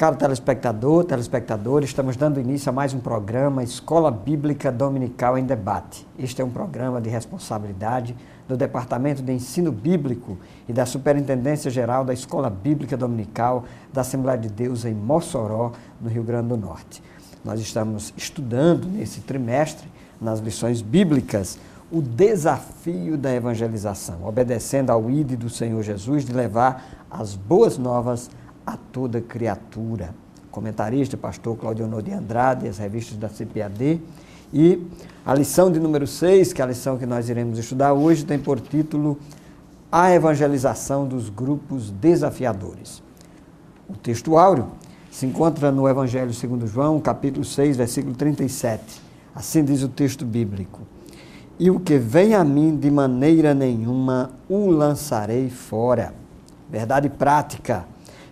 Caro telespectador, telespectadora, estamos dando início a mais um programa Escola Bíblica Dominical em Debate. Este é um programa de responsabilidade do Departamento de Ensino Bíblico e da Superintendência Geral da Escola Bíblica Dominical da Assembleia de Deus em Mossoró, no Rio Grande do Norte. Nós estamos estudando nesse trimestre, nas lições bíblicas, o desafio da evangelização, obedecendo ao ID do Senhor Jesus de levar as boas novas a toda criatura. Comentarista, pastor Claudionor de Andrade, as revistas da CPAD. E a lição de número 6, que é a lição que nós iremos estudar hoje, tem por título A Evangelização dos Grupos Desafiadores. O texto áureo se encontra no Evangelho segundo João, capítulo 6, versículo 37. Assim diz o texto bíblico: E o que vem a mim de maneira nenhuma o lançarei fora. Verdade prática.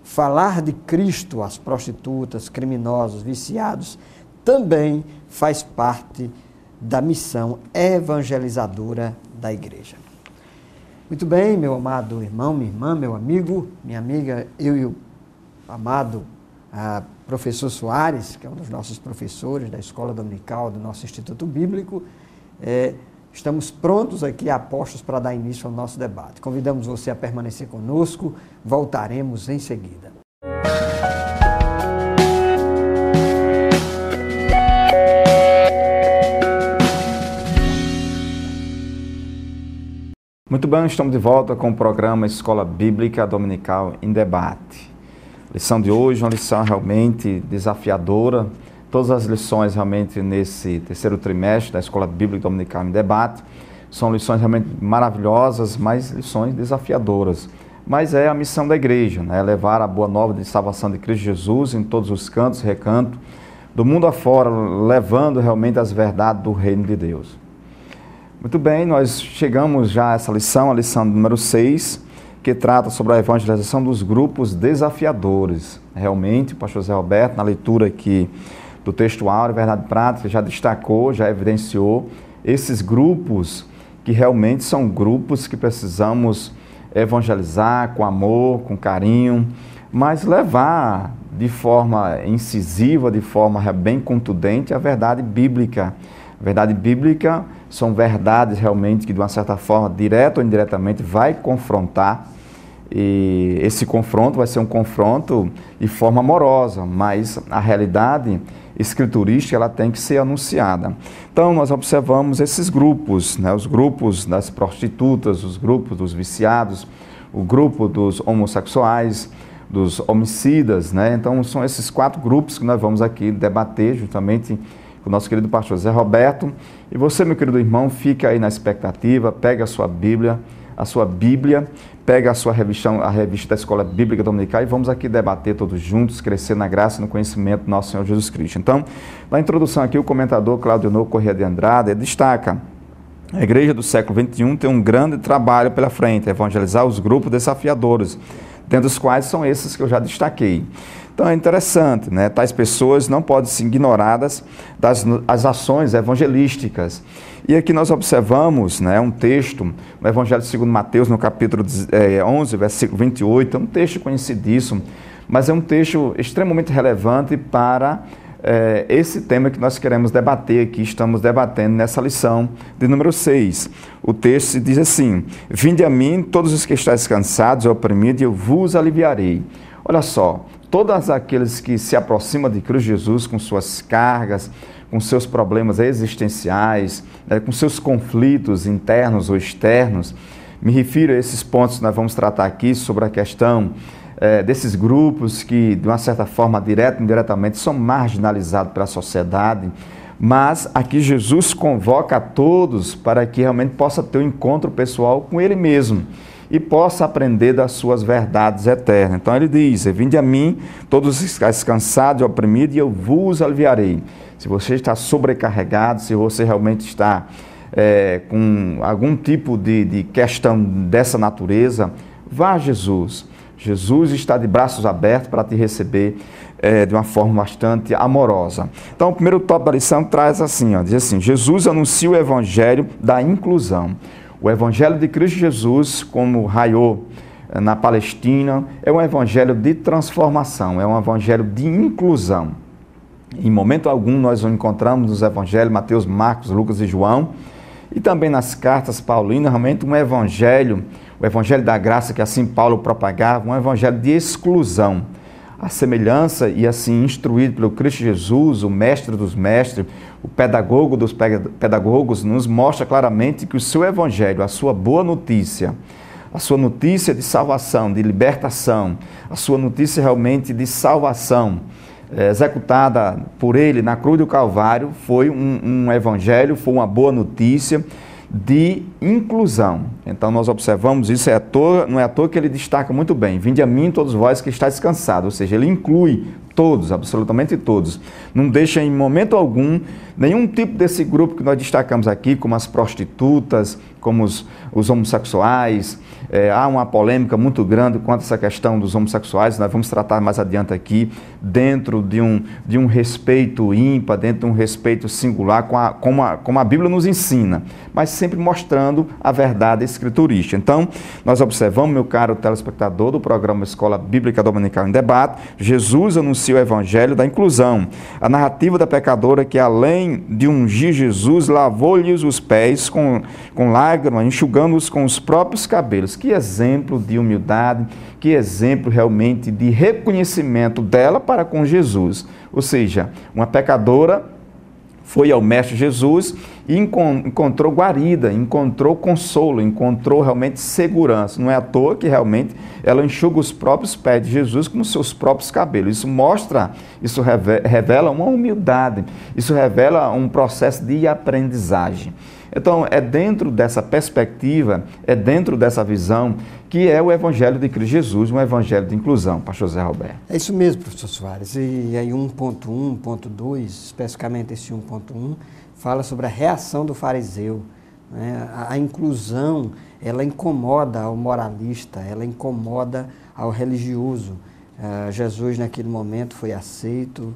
Falar de Cristo às prostitutas, criminosos, viciados, também faz parte da missão evangelizadora da igreja. Muito bem, meu amado irmão, minha irmã, meu amigo, minha amiga, eu e o amado professor Soares, que é um dos nossos professores da Escola Dominical do nosso Instituto Bíblico, estamos prontos aqui, apostos para dar início ao nosso debate. Convidamos você a permanecer conosco, voltaremos em seguida. Muito bem, estamos de volta com o programa Escola Bíblica Dominical em Debate. A lição de hoje é uma lição realmente desafiadora. Todas as lições realmente nesse terceiro trimestre da Escola Bíblica Dominical em Debate são lições realmente maravilhosas, mas lições desafiadoras. Mas é a missão da igreja, né? Levar a boa nova de salvação de Cristo Jesus em todos os cantos e recantos do mundo afora, levando realmente as verdades do reino de Deus. Muito bem, nós chegamos já a essa lição, a lição número 6, que trata sobre a evangelização dos grupos desafiadores. Realmente, o pastor Zé Roberto, na leitura aqui do texto áureo, Verdade Prática, já destacou, já evidenciou esses grupos que realmente são grupos que precisamos evangelizar com amor, com carinho, mas levar de forma incisiva, de forma bem contundente a verdade bíblica. A verdade bíblica são verdades realmente que de uma certa forma, direta ou indiretamente, vai confrontar. E esse confronto vai ser um confronto de forma amorosa, mas a realidade escriturística ela tem que ser anunciada. Então nós observamos esses grupos, né? Os grupos das prostitutas, os grupos dos viciados, o grupo dos homossexuais, dos homicidas, né? Então são esses 4 grupos que nós vamos aqui debater juntamente com o nosso querido pastor Zé Roberto. E você, meu querido irmão, fica aí na expectativa, pega a sua Bíblia, pega a revista da Escola Bíblica Dominical e vamos aqui debater todos juntos, crescer na graça e no conhecimento do nosso Senhor Jesus Cristo. Então, na introdução aqui, o comentador Claudionor Corrêa de Andrade destaca: a igreja do século XXI tem um grande trabalho pela frente, evangelizar os grupos desafiadores, dentre os quais são esses que eu já destaquei. Então é interessante, né? Tais pessoas não podem ser ignoradas das ações evangelísticas. E aqui nós observamos, né, um texto no Evangelho segundo Mateus, no capítulo 11, versículo 28, é um texto conhecidíssimo, mas é um texto extremamente relevante para esse tema que nós queremos debater aqui, estamos debatendo nessa lição de número 6. O texto diz assim: Vinde a mim, todos os que estáis cansados e oprimidos, e eu vos aliviarei. Olha só, todos aqueles que se aproximam de Cristo Jesus com suas cargas, com seus problemas existenciais, com seus conflitos internos ou externos, me refiro a esses pontos que nós vamos tratar aqui sobre a questão desses grupos que, de uma certa forma, direta ou indiretamente, são marginalizados pela sociedade, mas aqui Jesus convoca a todos para que realmente possa ter um encontro pessoal com Ele mesmo e possa aprender das suas verdades eternas. Então ele diz: Vinde a mim, todos os que estáis cansados e oprimidos, e eu vos aliviarei. Se você está sobrecarregado, se você realmente está com algum tipo de questão dessa natureza, vá a Jesus. Jesus está de braços abertos para te receber de uma forma bastante amorosa. Então, o primeiro tópico da lição traz assim, diz assim: Jesus anuncia o evangelho da inclusão. O evangelho de Cristo Jesus, como raiou na Palestina, é um evangelho de transformação, é um evangelho de inclusão. Em momento algum nós o encontramos nos evangelhos Mateus, Marcos, Lucas e João, e também nas cartas paulinas, realmente um evangelho, o evangelho da graça que assim Paulo propagava, um evangelho de exclusão. A semelhança e assim instruído pelo Cristo Jesus, o mestre dos mestres, o pedagogo dos pedagogos, nos mostra claramente que o seu evangelho, a sua boa notícia, a sua notícia de salvação, de libertação, a sua notícia realmente de salvação, executada por ele na cruz do Calvário, foi um evangelho, foi uma boa notícia de inclusão. Então nós observamos isso, não é à toa que ele destaca muito bem: vinde a mim todos vós que estáis cansados, ou seja, ele inclui todos, absolutamente todos. Não deixa em momento algum nenhum tipo desse grupo que nós destacamos aqui, como as prostitutas, como os homossexuais. Há uma polêmica muito grande quanto a essa questão dos homossexuais, nós vamos tratar mais adiante aqui, dentro de um respeito ímpar, dentro de um respeito singular, como a Bíblia nos ensina, mas sempre mostrando a verdade escriturística. Então, nós observamos, meu caro telespectador do programa Escola Bíblica Dominical em Debate, Jesus anuncia o evangelho da inclusão, a narrativa da pecadora que, além de ungir Jesus, lavou-lhes os pés com lágrimas, enxugando-os com os próprios cabelos. Que exemplo de humildade, que exemplo realmente de reconhecimento dela para com Jesus. Ou seja, uma pecadora foi ao Mestre Jesus e encontrou guarida, encontrou consolo, encontrou realmente segurança. Não é à toa que realmente ela enxuga os próprios pés de Jesus com os seus próprios cabelos. Isso revela uma humildade, isso revela um processo de aprendizagem. Então, é dentro dessa perspectiva, é dentro dessa visão que é o Evangelho de Cristo Jesus, um Evangelho de inclusão, pastor Zé Roberto. É isso mesmo, professor Soares. E aí 1.1, 1.2, especificamente esse 1.1, fala sobre a reação do fariseu. Né? A inclusão, ela incomoda ao moralista, ela incomoda ao religioso. Jesus, naquele momento, foi aceito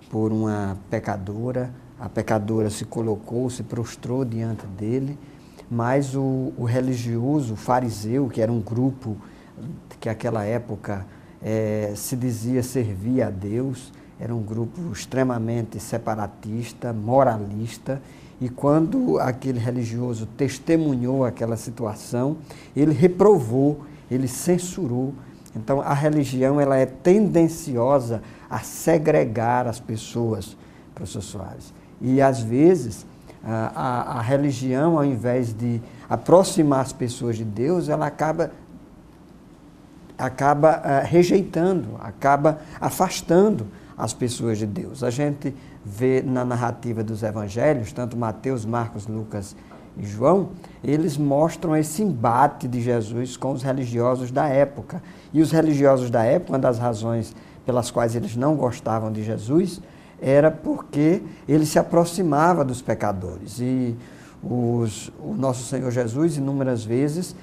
por uma pecadora. A pecadora se colocou, se prostrou diante dele, mas o religioso, o fariseu, que era um grupo que naquela época se dizia servir a Deus, era um grupo extremamente separatista, moralista, e quando aquele religioso testemunhou aquela situação, ele reprovou, ele censurou. Então a religião ela é tendenciosa a segregar as pessoas, professor Soares. E, às vezes, a religião, ao invés de aproximar as pessoas de Deus, ela acaba rejeitando, acaba afastando as pessoas de Deus. A gente vê na narrativa dos evangelhos, tanto Mateus, Marcos, Lucas e João, eles mostram esse embate de Jesus com os religiosos da época. E os religiosos da época, uma das razões pelas quais eles não gostavam de Jesus, era porque ele se aproximava dos pecadores. E o nosso Senhor Jesus, inúmeras vezes,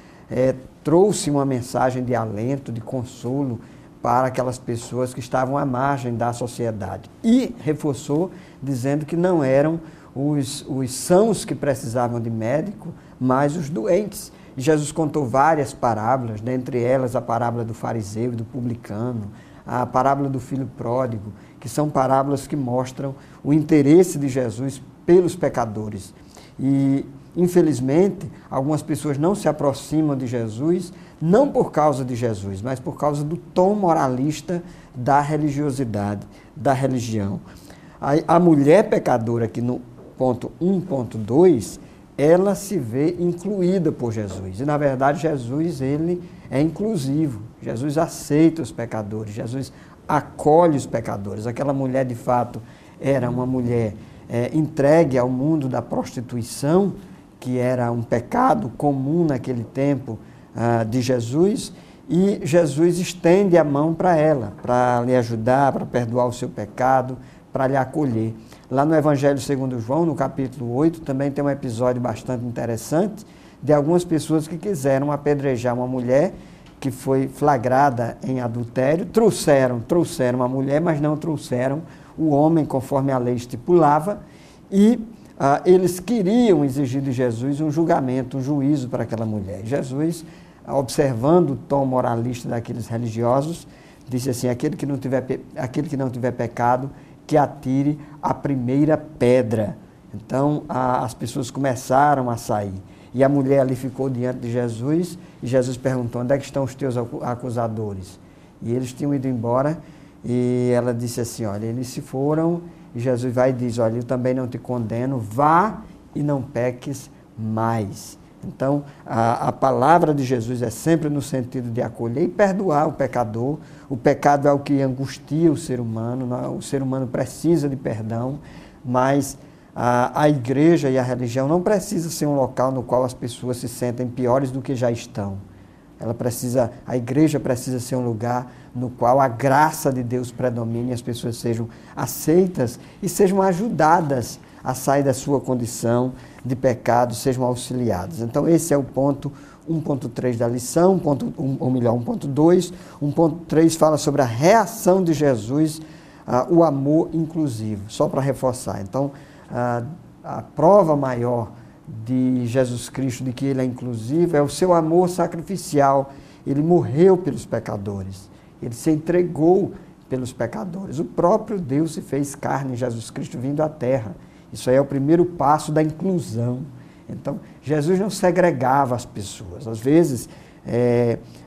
trouxe uma mensagem de alento, de consolo para aquelas pessoas que estavam à margem da sociedade. E reforçou, dizendo que não eram os sãos que precisavam de médico, mas os doentes. E Jesus contou várias parábolas, dentre elas a parábola do fariseu e do publicano, a parábola do filho pródigo, que são parábolas que mostram o interesse de Jesus pelos pecadores. E, infelizmente, algumas pessoas não se aproximam de Jesus, não por causa de Jesus, mas por causa do tom moralista da religiosidade, da religião. A mulher pecadora, aqui no ponto 1.2, ela se vê incluída por Jesus. E, na verdade, Jesus ele é inclusivo. Jesus aceita os pecadores, Jesus acolhe os pecadores. Aquela mulher, de fato, era uma mulher entregue ao mundo da prostituição, que era um pecado comum naquele tempo de Jesus, e Jesus estende a mão para ela, para lhe ajudar, para perdoar o seu pecado, para lhe acolher. Lá no Evangelho segundo João, no capítulo 8, também tem um episódio bastante interessante de algumas pessoas que quiseram apedrejar uma mulher que foi flagrada em adultério, trouxeram a mulher, mas não trouxeram o homem conforme a lei estipulava, e eles queriam exigir de Jesus um julgamento, um juízo para aquela mulher. Jesus observando o tom moralista daqueles religiosos, disse assim: aquele que não tiver pecado, que atire a primeira pedra. Então as pessoas começaram a sair. E a mulher ali ficou diante de Jesus, e Jesus perguntou: onde é que estão os teus acusadores? E eles tinham ido embora, e ela disse assim: olha, eles se foram, e Jesus vai e diz: olha, eu também não te condeno, vá e não peques mais. Então, a palavra de Jesus é sempre no sentido de acolher e perdoar o pecador. O pecado é o que angustia o ser humano, o ser humano precisa de perdão, mas a igreja e a religião não precisa ser um local no qual as pessoas se sentem piores do que já estão. A igreja precisa ser um lugar no qual a graça de Deus predomine e as pessoas sejam aceitas e sejam ajudadas a sair da sua condição de pecado, sejam auxiliadas. Então esse é o ponto 1.3 da lição, 1.2. 1.3 fala sobre a reação de Jesus, o amor inclusivo, só para reforçar. Então, a prova maior de Jesus Cristo, de que ele é inclusivo, é o seu amor sacrificial. Ele morreu pelos pecadores, ele se entregou pelos pecadores. O próprio Deus se fez carne em Jesus Cristo vindo à terra. Isso aí é o primeiro passo da inclusão. Então, Jesus não segregava as pessoas. Às vezes,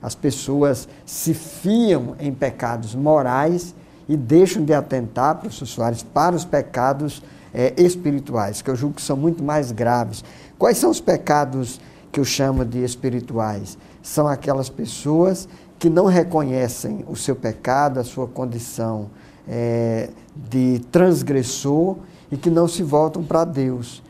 as pessoas se fiam em pecados morais e deixam de atentar, professor Soares, para os pecados espirituais, que eu julgo que são muito mais graves. Quais são os pecados que eu chamo de espirituais? São aquelas pessoas que não reconhecem o seu pecado, a sua condição de transgressor e que não se voltam para Deus,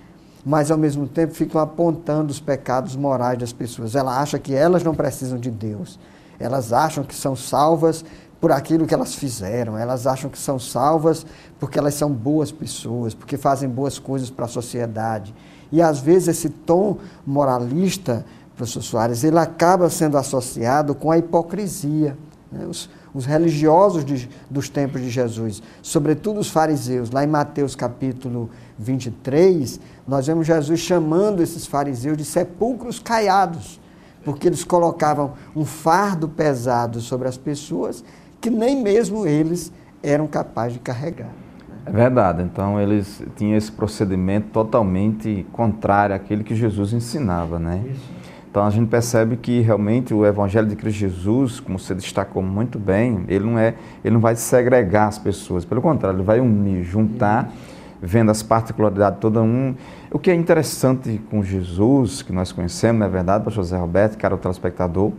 mas ao mesmo tempo ficam apontando os pecados morais das pessoas. Ela acha que elas não precisam de Deus, elas acham que são salvas por aquilo que elas fizeram, elas acham que são salvas porque elas são boas pessoas, porque fazem boas coisas para a sociedade. E às vezes esse tom moralista, professor Soares, ele acaba sendo associado com a hipocrisia. Né? Os religiosos dos tempos de Jesus, sobretudo os fariseus, lá em Mateus capítulo 23, nós vemos Jesus chamando esses fariseus de sepulcros caiados, porque eles colocavam um fardo pesado sobre as pessoas que nem mesmo eles eram capazes de carregar. É verdade, então eles tinham esse procedimento totalmente contrário àquele que Jesus ensinava, né? Isso. Então a gente percebe que realmente o Evangelho de Cristo Jesus, como você destacou muito bem, ele não vai segregar as pessoas, pelo contrário, ele vai unir, juntar, vendo as particularidades de todo um. O que é interessante com Jesus, que nós conhecemos, não é verdade, pastor José Roberto, caro telespectador,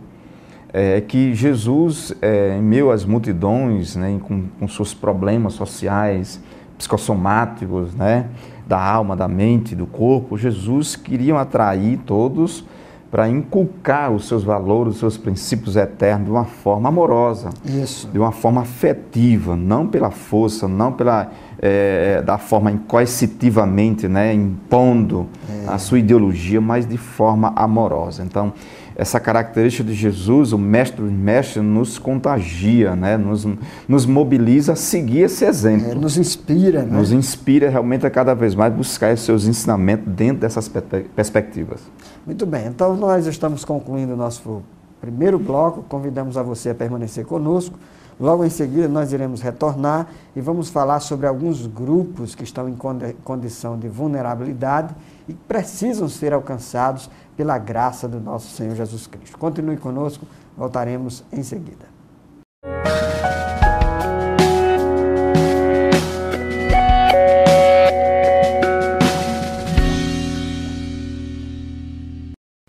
é que Jesus, em meio às multidões, né, com seus problemas sociais, psicossomáticos, né, da alma, da mente, do corpo, Jesus queria atrair todos para inculcar os seus valores, os seus princípios eternos de uma forma amorosa, isso, de uma forma afetiva, não pela força, não da forma coercitivamente, né, impondo a sua ideologia, mas de forma amorosa. Então, essa característica de Jesus, o mestre dos mestres, nos contagia, né? nos mobiliza a seguir esse exemplo. Nos inspira. Né? Nos inspira realmente a cada vez mais buscar os seus ensinamentos dentro dessas perspectivas. Muito bem, então nós estamos concluindo o nosso primeiro bloco, convidamos a você a permanecer conosco. Logo em seguida nós iremos retornar e vamos falar sobre alguns grupos que estão em condição de vulnerabilidade e que precisam ser alcançados pela graça do nosso Senhor Jesus Cristo. Continue conosco, voltaremos em seguida.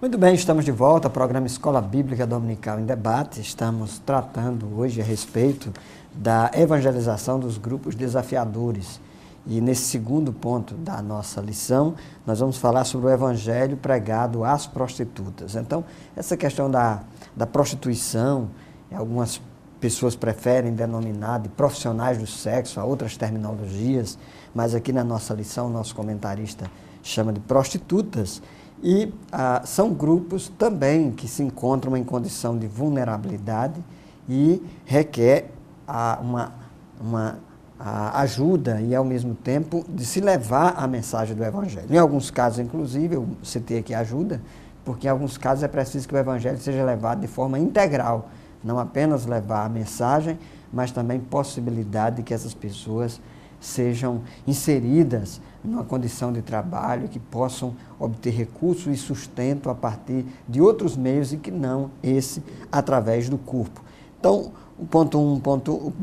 Muito bem, estamos de volta ao programa Escola Bíblica Dominical em Debate. Estamos tratando hoje a respeito da evangelização dos grupos desafiadores. E nesse segundo ponto da nossa lição, nós vamos falar sobre o evangelho pregado às prostitutas. Então, essa questão da prostituição, algumas pessoas preferem denominar de profissionais do sexo, há outras terminologias, mas aqui na nossa lição, o nosso comentarista chama de prostitutas. E são grupos também que se encontram em condição de vulnerabilidade e requer uma ajuda e, ao mesmo tempo, de se levar a mensagem do Evangelho. Em alguns casos, inclusive, eu citei aqui ajuda, porque em alguns casos é preciso que o evangelho seja levado de forma integral, não apenas levar a mensagem, mas também possibilidade de que essas pessoas sejam inseridas numa condição de trabalho, que possam obter recursos e sustento a partir de outros meios e que não esse através do corpo. Então, o ponto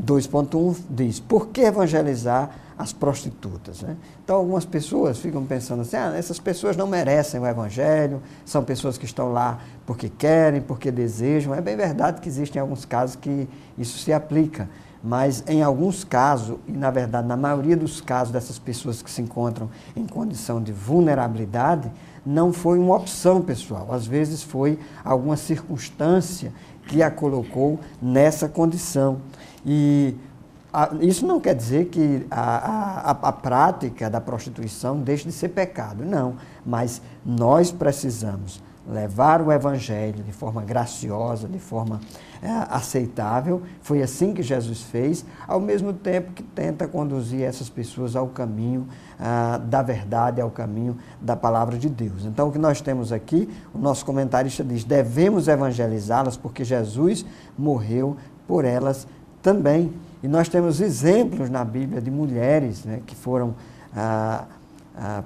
2.1 diz, por que evangelizar as prostitutas? Né? Então, algumas pessoas ficam pensando assim, essas pessoas não merecem o evangelho, são pessoas que estão lá porque querem, porque desejam. É bem verdade que existem alguns casos que isso se aplica, mas em alguns casos, e na verdade na maioria dos casos dessas pessoas que se encontram em condição de vulnerabilidade, não foi uma opção pessoal, às vezes foi alguma circunstância que a colocou nessa condição. E isso não quer dizer que a prática da prostituição deixe de ser pecado, não, mas nós precisamos levar o evangelho de forma graciosa, de forma aceitável. Foi assim que Jesus fez, ao mesmo tempo que tenta conduzir essas pessoas ao caminho da verdade, ao caminho da palavra de Deus. Então, o que nós temos aqui, o nosso comentarista diz, devemos evangelizá-las porque Jesus morreu por elas também. E nós temos exemplos na Bíblia de mulheres, né, que foram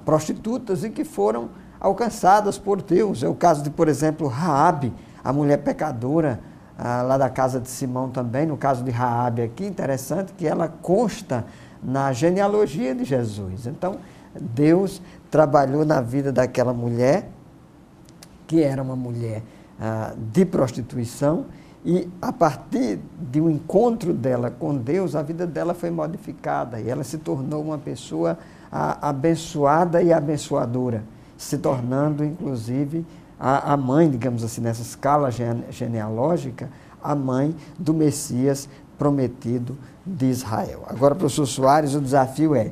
prostitutas e que foram alcançadas por Deus. É o caso de, por exemplo, Raabe, a mulher pecadora, lá da casa de Simão também. No caso de Raabe aqui, interessante que ela consta na genealogia de Jesus. Então, Deus trabalhou na vida daquela mulher, que era uma mulher de prostituição, e a partir de um encontro dela com Deus, a vida dela foi modificada e ela se tornou uma pessoa abençoada e abençoadora, se tornando, inclusive, a mãe, digamos assim, nessa escala genealógica, a mãe do Messias prometido de Israel. Agora, professor Soares, o desafio é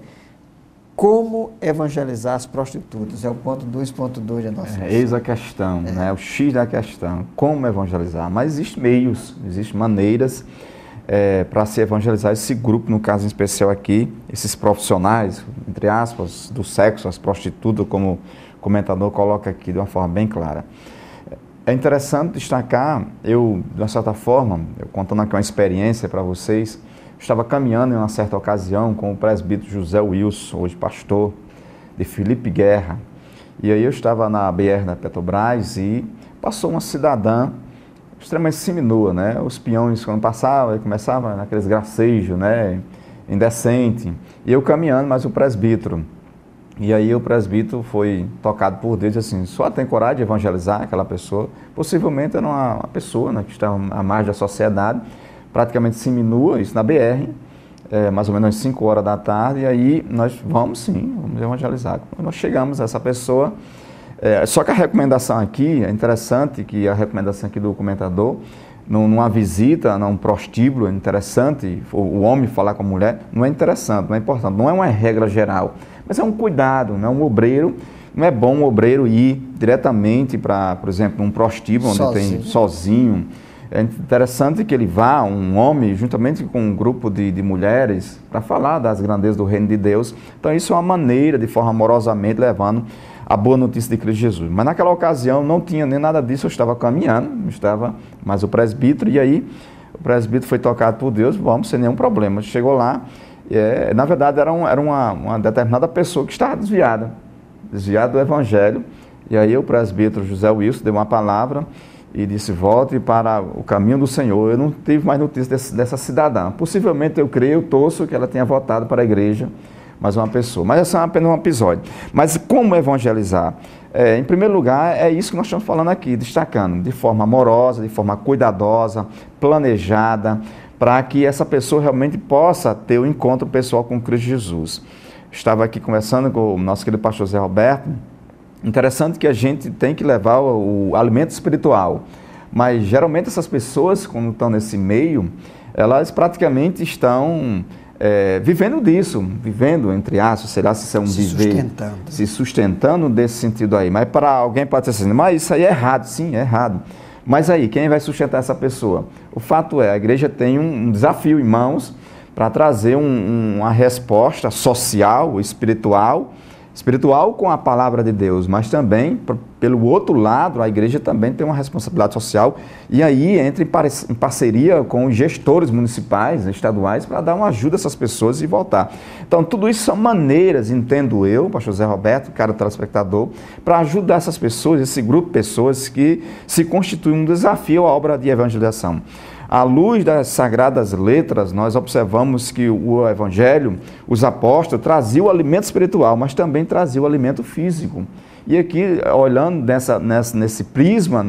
como evangelizar as prostitutas? É o ponto 2.2 da nossa eis a questão, né? O X da questão, como evangelizar. Mas existem meios, existem maneiras para se evangelizar esse grupo, no caso em especial aqui, esses profissionais, entre aspas, do sexo, as prostitutas, como o comentador coloca aqui de uma forma bem clara. É interessante destacar, de uma certa forma, contando aqui uma experiência para vocês, estava caminhando em uma certa ocasião com o presbítero José Wilson, hoje pastor, de Felipe Guerra. E aí eu estava na BR da Petrobras e passou uma cidadã extremamente seminua, né? Os peões, quando passavam, começavam naqueles gracejos, né? Indecente. E eu caminhando, mas o presbítero. E aí o presbítero foi tocado por Deus e disse assim, só tem coragem de evangelizar aquela pessoa? Possivelmente era uma pessoa, né, que estava à margem da sociedade, praticamente seminua, isso na BR, mais ou menos às 5 horas da tarde, e aí nós vamos evangelizar. Quando nós chegamos a essa pessoa, só que a recomendação aqui, é interessante que a recomendação aqui do comentador, numa visita, num prostíbulo, é interessante, o homem falar com a mulher, não é interessante, não é importante, não é uma regra geral, mas é um cuidado, não é um obreiro. Não é bom um obreiro ir diretamente para, por exemplo, um prostíbulo, onde tem sozinho. É interessante que ele vá, um homem, juntamente com um grupo de mulheres, para falar das grandezas do reino de Deus. Então, isso é uma maneira, de forma amorosamente, levando a boa notícia de Cristo Jesus. Mas naquela ocasião não tinha nem nada disso, eu estava caminhando, estava mais o presbítero, e aí o presbítero foi tocado por Deus, vamos, sem nenhum problema. Chegou lá, na verdade era uma determinada pessoa que estava desviada do evangelho, e aí o presbítero José Wilson deu uma palavra e disse, volte para o caminho do Senhor. Eu não tive mais notícia dessa cidadã. Possivelmente, eu creio, eu torço que ela tenha voltado para a igreja, mais uma pessoa. Mas esse é apenas um episódio. Mas como evangelizar? Em primeiro lugar, é isso que nós estamos falando aqui, destacando, de forma amorosa, de forma cuidadosa, planejada, para que essa pessoa realmente possa ter um encontro pessoal com Cristo Jesus. Estava aqui conversando com o nosso querido pastor Zé Roberto. Interessante que a gente tem que levar o alimento espiritual, mas geralmente essas pessoas, quando estão nesse meio, elas praticamente estão vivendo disso, vivendo, entre aspas, sei lá se isso é um viver, se sustentando desse sentido aí. Mas para alguém pode ser assim, mas isso aí é errado. Sim, é errado. Mas aí, quem vai sustentar essa pessoa? O fato é, a igreja tem um desafio em mãos para trazer uma resposta social, espiritual, espiritual com a palavra de Deus, mas também, pelo outro lado, a igreja também tem uma responsabilidade social e aí entra em parceria com os gestores municipais, estaduais, para dar uma ajuda a essas pessoas e voltar. Então, tudo isso são maneiras, entendo eu, pastor Zé Roberto, caro telespectador, para ajudar essas pessoas, esse grupo de pessoas que se constitui um desafio à obra de evangelização. À luz das Sagradas Letras, nós observamos que o Evangelho, os apóstolos, traziam o alimento espiritual, mas também traziam o alimento físico. E aqui, olhando nesse prisma,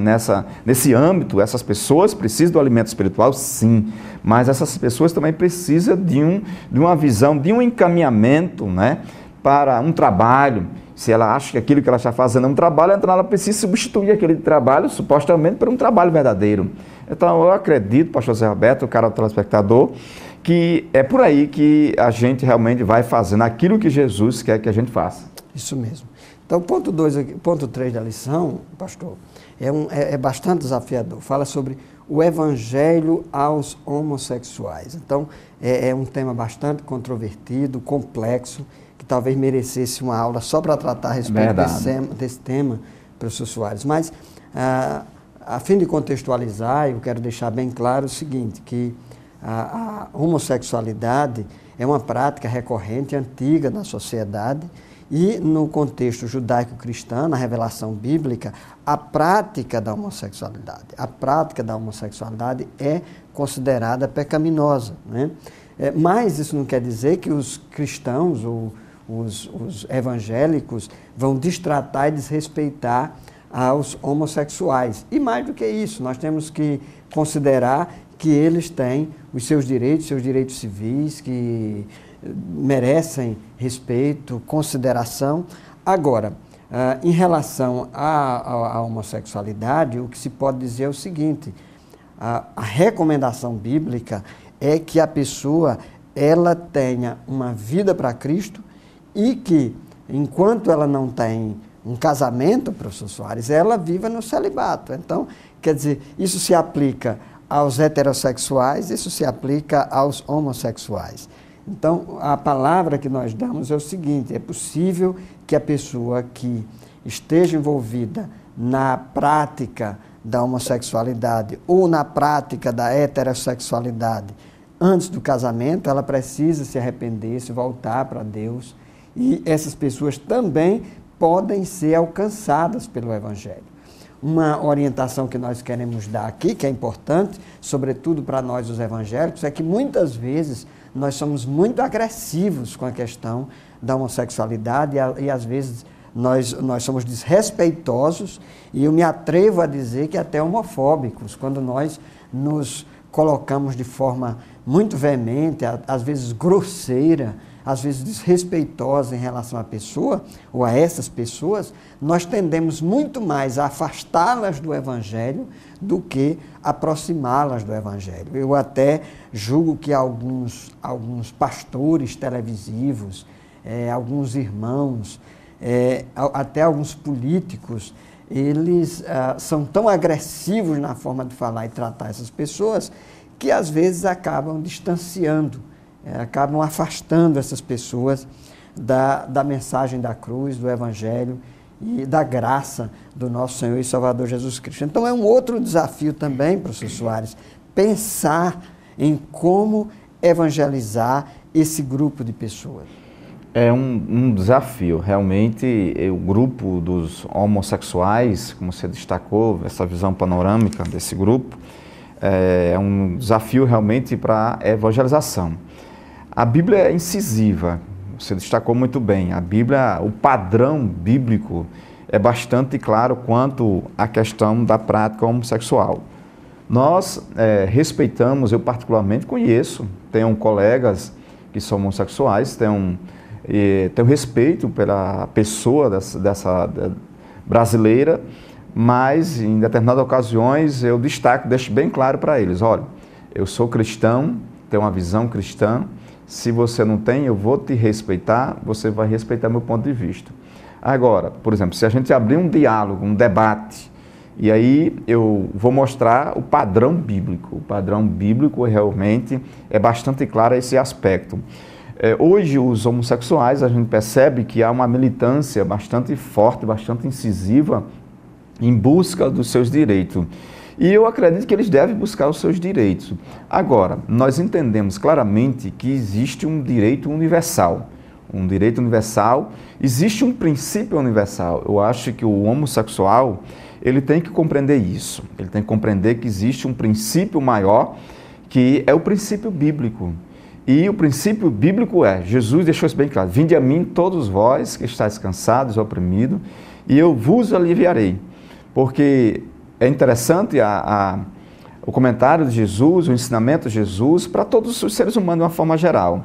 nesse âmbito, essas pessoas precisam do alimento espiritual, sim, mas essas pessoas também precisam de uma visão, de um encaminhamento, né, para um trabalho. Se ela acha que aquilo que ela está fazendo é um trabalho, então ela precisa substituir aquele trabalho, supostamente, por um trabalho verdadeiro. Então, eu acredito, pastor Zé Roberto, o cara telespectador, que é por aí que a gente realmente vai fazendo aquilo que Jesus quer que a gente faça. Isso mesmo. Então, ponto 3 da lição, pastor, é bastante desafiador. Fala sobre o evangelho aos homossexuais. Então, é um tema bastante controvertido, complexo, que talvez merecesse uma aula só para tratar a respeito desse tema para os usuários. Mas, a fim de contextualizar, eu quero deixar bem claro o seguinte, que a homossexualidade é uma prática recorrente, antiga na sociedade, e no contexto judaico-cristão, na revelação bíblica, a prática da homossexualidade é considerada pecaminosa, né? Mas isso não quer dizer que os cristãos ou os evangélicos vão destratar e desrespeitar aos homossexuais. E mais do que isso, nós temos que considerar que eles têm os seus direitos civis, que merecem respeito, consideração. Agora, em relação à homossexualidade, o que se pode dizer é o seguinte: a recomendação bíblica é que a pessoa ela tenha uma vida para Cristo e que, enquanto ela não tem um casamento, professor Soares, ela viva no celibato. Então, quer dizer, isso se aplica aos heterossexuais, isso se aplica aos homossexuais. Então, a palavra que nós damos é o seguinte: é possível que a pessoa que esteja envolvida na prática da homossexualidade ou na prática da heterossexualidade antes do casamento, ela precisa se arrepender, se voltar para Deus, e essas pessoas também podem ser alcançadas pelo Evangelho. Uma orientação que nós queremos dar aqui, que é importante, sobretudo para nós os evangélicos, é que muitas vezes nós somos muito agressivos com a questão da homossexualidade e às vezes nós somos desrespeitosos e eu me atrevo a dizer que até homofóbicos, quando nós nos colocamos de forma muito veemente, às vezes grosseira, às vezes desrespeitosa em relação à pessoa ou a essas pessoas, nós tendemos muito mais a afastá-las do Evangelho do que aproximá-las do Evangelho. Eu até julgo que alguns pastores televisivos, alguns irmãos, até alguns políticos, eles são tão agressivos na forma de falar e tratar essas pessoas que às vezes acabam distanciando, acabam afastando essas pessoas da mensagem da cruz, do Evangelho e da graça do nosso Senhor e Salvador Jesus Cristo. Então é um outro desafio também, professor Soares, pensar em como evangelizar esse grupo de pessoas. É um desafio, realmente. O grupo dos homossexuais, como você destacou, essa visão panorâmica desse grupo, é um desafio realmente para a evangelização. A Bíblia é incisiva, você destacou muito bem. A Bíblia, o padrão bíblico é bastante claro quanto à questão da prática homossexual. Nós respeitamos, eu particularmente conheço, tenho colegas que são homossexuais, tenho respeito pela pessoa dessa brasileira, mas em determinadas ocasiões eu destaco, deixo bem claro para eles: olha, eu sou cristão, tenho uma visão cristã, se você não tem, eu vou te respeitar, você vai respeitar meu ponto de vista. Agora, por exemplo, se a gente abrir um diálogo, um debate, e aí eu vou mostrar o padrão bíblico. O padrão bíblico realmente é bastante claro esse aspecto. Hoje, os homossexuais, a gente percebe que há uma militância bastante forte, bastante incisiva em busca dos seus direitos. E eu acredito que eles devem buscar os seus direitos. Agora, nós entendemos claramente que existe um direito universal. Um direito universal, existe um princípio universal. Eu acho que o homossexual, ele tem que compreender isso. Ele tem que compreender que existe um princípio maior, que é o princípio bíblico. E o princípio bíblico Jesus deixou isso bem claro: vinde a mim todos vós que estáis cansados e oprimidos, e eu vos aliviarei. Porque é interessante o comentário de Jesus, o ensinamento de Jesus para todos os seres humanos de uma forma geral.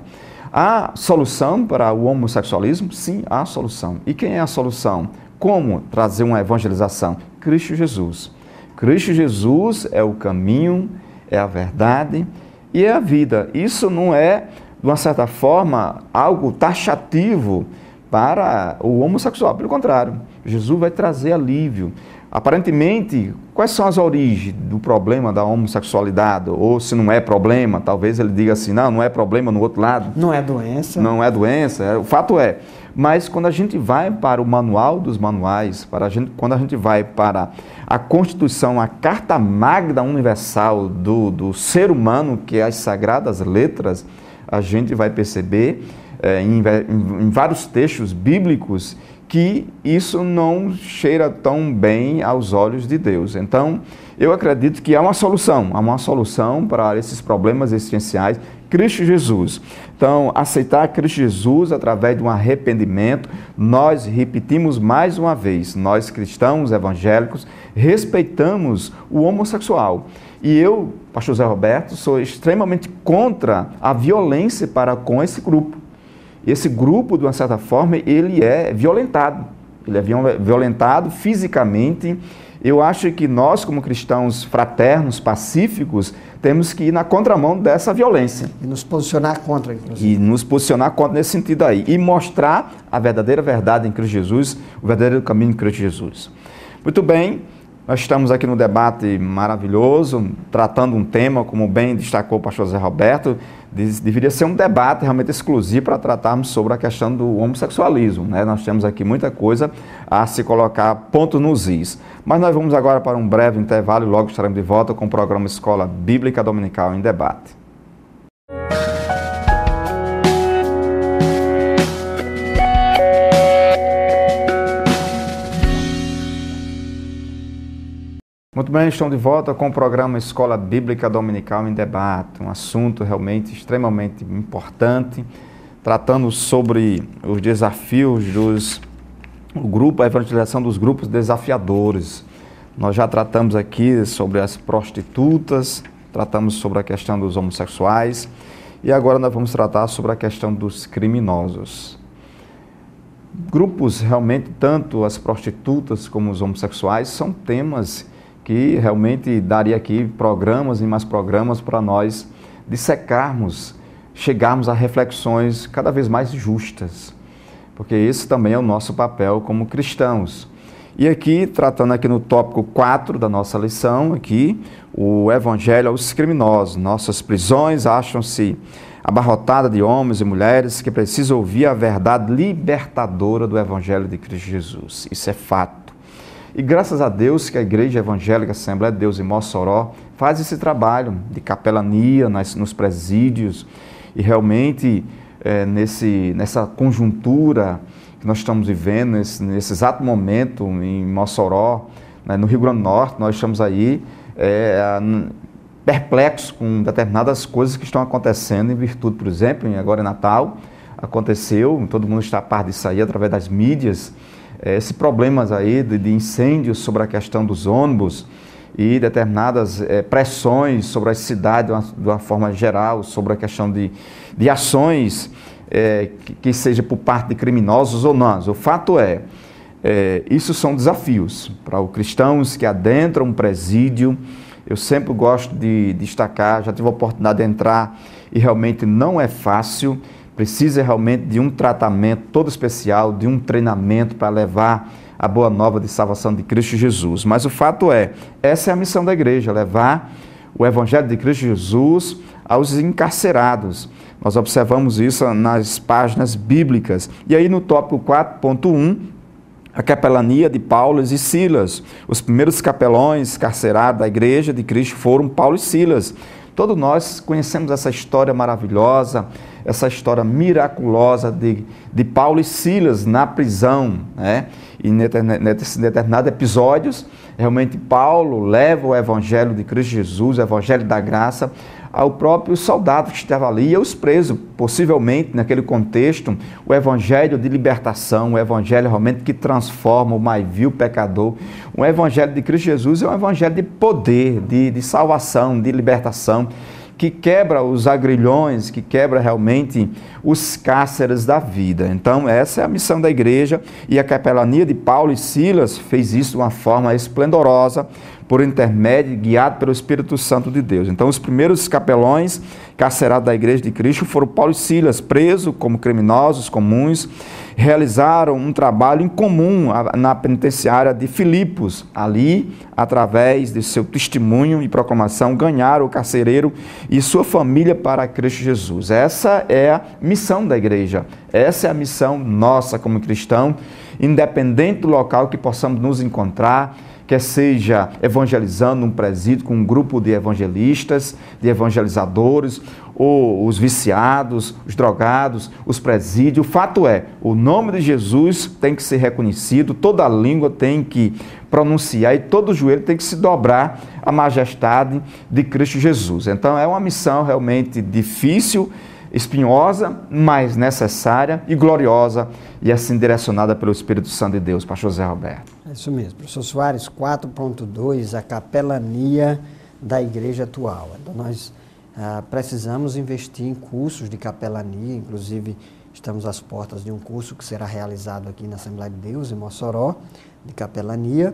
Há solução para o homossexualismo? Sim, há solução. E quem é a solução? Como trazer uma evangelização? Cristo Jesus. Cristo Jesus é o caminho, é a verdade e é a vida. Isso não é, de uma certa forma, algo taxativo para o homossexual. Pelo contrário, Jesus vai trazer alívio. Aparentemente, quais são as origens do problema da homossexualidade? Ou se não é problema, talvez ele diga assim, não é problema no outro lado. Não é doença. Não é doença, o fato é. Mas quando a gente vai para o manual dos manuais, quando a gente vai para a Constituição, a Carta Magna Universal do ser humano, que é as Sagradas Letras, a gente vai perceber em vários textos bíblicos que isso não cheira tão bem aos olhos de Deus. Então, eu acredito que há uma solução para esses problemas existenciais, Cristo Jesus. Então, aceitar Cristo Jesus através de um arrependimento, nós repetimos mais uma vez, nós cristãos evangélicos respeitamos o homossexual. E eu, pastor Zé Roberto, sou extremamente contra a violência para com esse grupo. Esse grupo, de uma certa forma, ele é violentado. Ele é violentado fisicamente. Eu acho que nós, como cristãos fraternos, pacíficos, temos que ir na contramão dessa violência. E nos posicionar contra, inclusive. E nos posicionar contra nesse sentido aí. E mostrar a verdadeira verdade em Cristo Jesus, o verdadeiro caminho em Cristo Jesus. Muito bem, nós estamos aqui no debate maravilhoso, tratando um tema, como bem destacou o pastor Zé Roberto, deveria ser um debate realmente exclusivo para tratarmos sobre a questão do homossexualismo, né? Nós temos aqui muita coisa a se colocar ponto nos is. Mas nós vamos agora para um breve intervalo e logo estaremos de volta com o programa Escola Bíblica Dominical em Debate. Muito bem, estamos de volta com o programa Escola Bíblica Dominical em Debate, um assunto realmente extremamente importante, tratando sobre os desafios a evangelização dos grupos desafiadores. Nós já tratamos aqui sobre as prostitutas, tratamos sobre a questão dos homossexuais e agora nós vamos tratar sobre a questão dos criminosos. Grupos realmente, tanto as prostitutas como os homossexuais, são temas que realmente daria aqui programas e mais programas para nós dissecarmos, chegarmos a reflexões cada vez mais justas, porque esse também é o nosso papel como cristãos. E aqui, tratando aqui no tópico 4 da nossa lição, aqui, o Evangelho aos criminosos. Nossas prisões acham-se abarrotadas de homens e mulheres que precisam ouvir a verdade libertadora do Evangelho de Cristo Jesus. Isso é fato. E graças a Deus que a Igreja Evangélica Assembleia de Deus em Mossoró faz esse trabalho de capelania nos presídios e realmente nessa conjuntura que nós estamos vivendo, nesse exato momento em Mossoró, né, no Rio Grande do Norte, nós estamos aí perplexos com determinadas coisas que estão acontecendo em virtude, por exemplo, agora em Natal, aconteceu, todo mundo está a par disso aí através das mídias, esses problemas aí de incêndios sobre a questão dos ônibus e determinadas pressões sobre a cidade de uma forma geral, sobre a questão de ações que seja por parte de criminosos ou não. O fato isso são desafios para os cristãos que adentram um presídio. Eu sempre gosto de destacar, já tive a oportunidade de entrar e realmente não é fácil. Precisa realmente de um tratamento todo especial, de um treinamento para levar a boa nova de salvação de Cristo Jesus. Mas o fato essa é a missão da igreja, levar o Evangelho de Cristo Jesus aos encarcerados. Nós observamos isso nas páginas bíblicas. E aí no tópico 4.1, a capelania de Paulo e Silas. Os primeiros capelões carcerados da igreja de Cristo foram Paulo e Silas. Todos nós conhecemos essa história maravilhosa, essa história miraculosa de Paulo e Silas na prisão, né? E nesses determinados episódios, realmente Paulo leva o Evangelho de Cristo Jesus, o Evangelho da graça, ao próprio soldado que estava ali e aos presos, possivelmente naquele contexto, o Evangelho de libertação, o Evangelho realmente que transforma o mais vil pecador. O Evangelho de Cristo Jesus é um Evangelho de poder, de salvação, de libertação, que quebra os agrilhões, que quebra realmente os cárceres da vida. Então, essa é a missão da igreja, e a capelania de Paulo e Silas fez isso de uma forma esplendorosa, por intermédio, guiado pelo Espírito Santo de Deus. Então, os primeiros capelões carcerados da igreja de Cristo foram Paulo e Silas, presos como criminosos comuns, realizaram um trabalho em comum na penitenciária de Filipos. Ali, através de seu testemunho e proclamação, ganharam o carcereiro e sua família para Cristo Jesus. Essa é a missão da igreja, essa é a missão nossa como cristão, independente do local que possamos nos encontrar, quer seja evangelizando um presídio com um grupo de evangelistas, de evangelizadores, ou os viciados, os drogados, os presídios. O fato é, o nome de Jesus tem que ser reconhecido, toda a língua tem que pronunciar e todo joelho tem que se dobrar à majestade de Cristo Jesus. Então é uma missão realmente difícil, espinhosa, mas necessária e gloriosa, e assim direcionada pelo Espírito Santo de Deus. Pastor Zé Roberto. É isso mesmo. Professor Soares, 4.2, a capelania da igreja atual. Então nós precisamos investir em cursos de capelania, inclusive estamos às portas de um curso que será realizado aqui na Assembleia de Deus, em Mossoró, de capelania,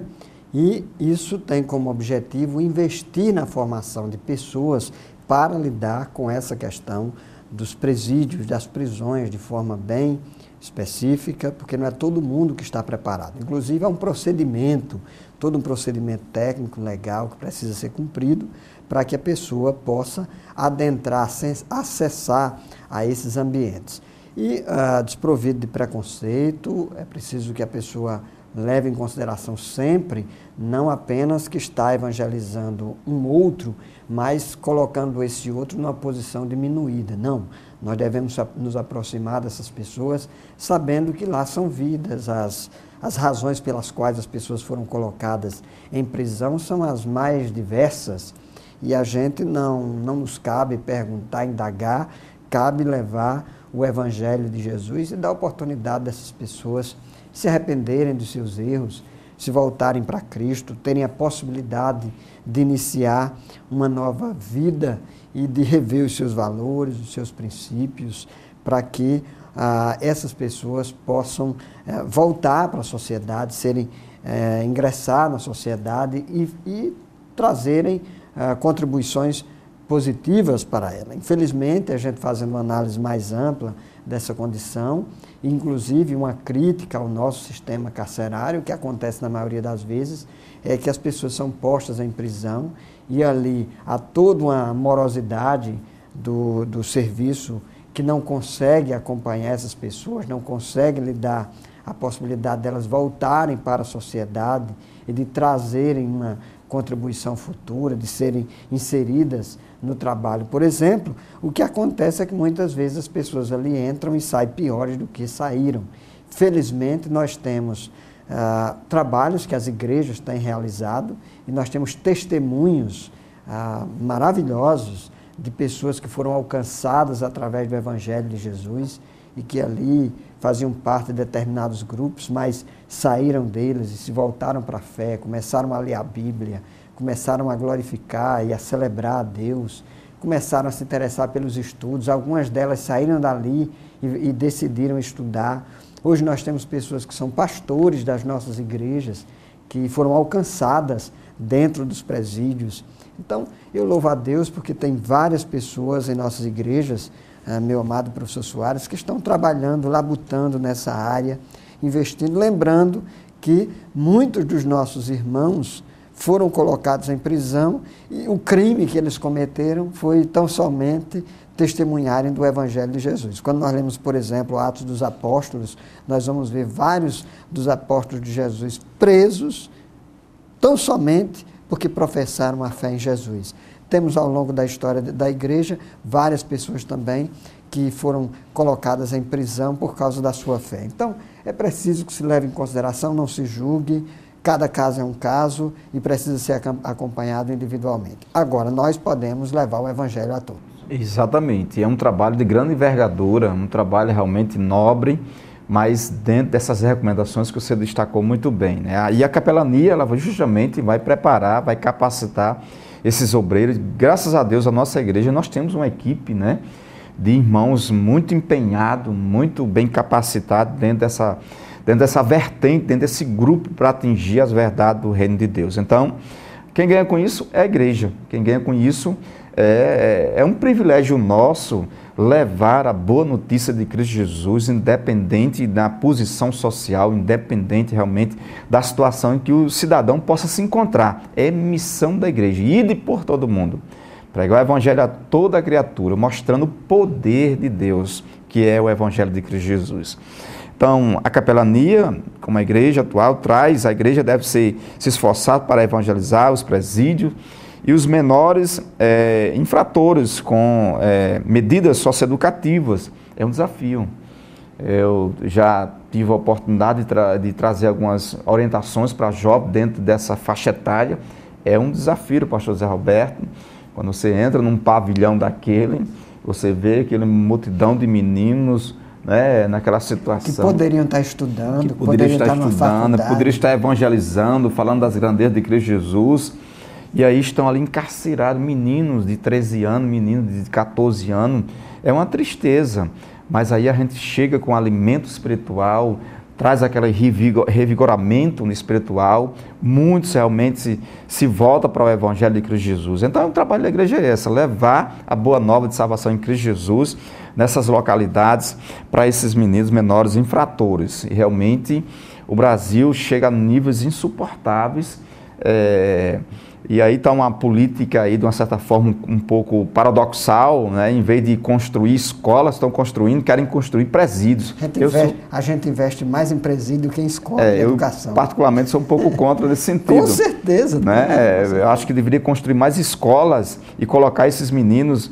e isso tem como objetivo investir na formação de pessoas para lidar com essa questão dos presídios, das prisões, de forma bem específica, porque não é todo mundo que está preparado. Inclusive, é um procedimento, todo um procedimento técnico, legal, que precisa ser cumprido para que a pessoa possa adentrar, acessar a esses ambientes. E, desprovido de preconceito, é preciso que a pessoa leve em consideração sempre, não apenas que está evangelizando um outro, mas colocando esse outro numa posição diminuída. Não, nós devemos nos aproximar dessas pessoas sabendo que lá são vidas, as razões pelas quais as pessoas foram colocadas em prisão são as mais diversas, e a gente não nos cabe perguntar, indagar, cabe levar o Evangelho de Jesus e dar oportunidade dessas pessoas se arrependerem dos seus erros, se voltarem para Cristo, terem a possibilidade de iniciar uma nova vida e de rever os seus valores, os seus princípios, para que essas pessoas possam voltar para a sociedade, ingressar na sociedade e trazerem contribuições positivas para ela. Infelizmente, a gente fazendo uma análise mais ampla dessa condição, inclusive uma crítica ao nosso sistema carcerário, o que acontece na maioria das vezes é que as pessoas são postas em prisão e ali há toda uma morosidade do serviço que não consegue acompanhar essas pessoas, não consegue lhe dar a possibilidade delas voltarem para a sociedade e de trazerem uma contribuição futura, de serem inseridas no trabalho. Por exemplo, o que acontece é que muitas vezes as pessoas ali entram e saem piores do que saíram. Felizmente, nós temos trabalhos que as igrejas têm realizado e nós temos testemunhos maravilhosos de pessoas que foram alcançadas através do Evangelho de Jesus e que ali faziam parte de determinados grupos, mas saíram deles e se voltaram para a fé, começaram a ler a Bíblia, começaram a glorificar e a celebrar a Deus, começaram a se interessar pelos estudos, algumas delas saíram dali e decidiram estudar. Hoje nós temos pessoas que são pastores das nossas igrejas, que foram alcançadas dentro dos presídios. Então, eu louvo a Deus porque tem várias pessoas em nossas igrejas, meu amado professor Soares, que estão trabalhando, labutando nessa área, investindo, lembrando que muitos dos nossos irmãos foram colocados em prisão e o crime que eles cometeram foi tão somente testemunharem do Evangelho de Jesus. Quando nós lemos, por exemplo, Atos dos Apóstolos, nós vamos ver vários dos apóstolos de Jesus presos tão somente porque professaram a fé em Jesus. Temos ao longo da história da igreja várias pessoas também que foram colocadas em prisão por causa da sua fé. Então, é preciso que se leve em consideração, não se julgue, cada caso é um caso e precisa ser acompanhado individualmente. Agora, nós podemos levar o Evangelho a todos. Exatamente, é um trabalho de grande envergadura, um trabalho realmente nobre, mas dentro dessas recomendações que você destacou muito bem, né? E a capelania, ela justamente vai preparar, vai capacitar esses obreiros. Graças a Deus, a nossa igreja, nós temos uma equipe, né, de irmãos muito empenhados, muito bem capacitados dentro dessa vertente, dentro desse grupo para atingir as verdades do reino de Deus. Então, quem ganha com isso é a igreja, quem ganha com isso é um privilégio nosso levar a boa notícia de Cristo Jesus, independente da posição social, independente realmente da situação em que o cidadão possa se encontrar. É missão da igreja, ide por todo mundo. Pregar o Evangelho a toda a criatura, mostrando o poder de Deus, que é o Evangelho de Cristo Jesus. Então, a capelania, como a igreja atual traz, a igreja deve se esforçar para evangelizar os presídios e os menores infratores com medidas socioeducativas. É um desafio. Eu já tive a oportunidade de trazer algumas orientações para jovens dentro dessa faixa etária. É um desafio, pastor Zé Roberto. Quando você entra num pavilhão daquele, você vê aquela multidão de meninos, né, naquela situação. Que poderiam estar estudando, poderiam estar numa faculdade. Poderiam estar evangelizando, falando das grandezas de Cristo Jesus. E aí estão ali encarcerados meninos de 13 anos, meninos de 14 anos. É uma tristeza. Mas aí a gente chega com alimento espiritual, traz aquele revigoramento no espiritual, muitos realmente se voltam para o Evangelho de Cristo Jesus. Então, o trabalho da igreja é esse, levar a boa nova de salvação em Cristo Jesus nessas localidades para esses meninos menores infratores. E realmente o Brasil chega a níveis insuportáveis, e aí está uma política aí, de uma certa forma, um pouco paradoxal, né? Em vez de construir escolas, estão construindo, querem construir presídios. A gente investe mais em presídio que em escola e educação. Eu, particularmente, sou um pouco contra nesse sentido. Com certeza. Né? Eu acho que deveria construir mais escolas e colocar esses meninos,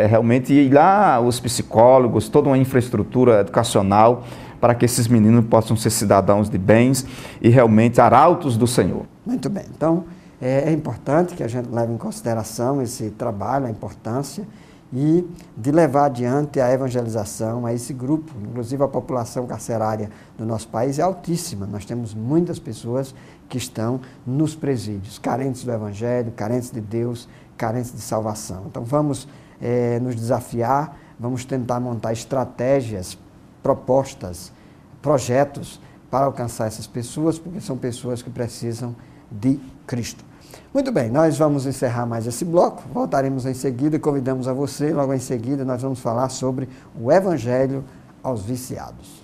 realmente, ir lá, os psicólogos, toda uma infraestrutura educacional, para que esses meninos possam ser cidadãos de bens e realmente arautos do Senhor. Muito bem. Então, é importante que a gente leve em consideração esse trabalho, a importância, e de levar adiante a evangelização a esse grupo. Inclusive, a população carcerária do nosso país é altíssima. Nós temos muitas pessoas que estão nos presídios, carentes do Evangelho, carentes de Deus, carentes de salvação. Então, vamos nos desafiar, vamos tentar montar estratégias, propostas, projetos para alcançar essas pessoas, porque são pessoas que precisam de Cristo. Muito bem, nós vamos encerrar mais esse bloco, voltaremos em seguida, convidamos a você, logo em seguida nós vamos falar sobre o Evangelho aos viciados.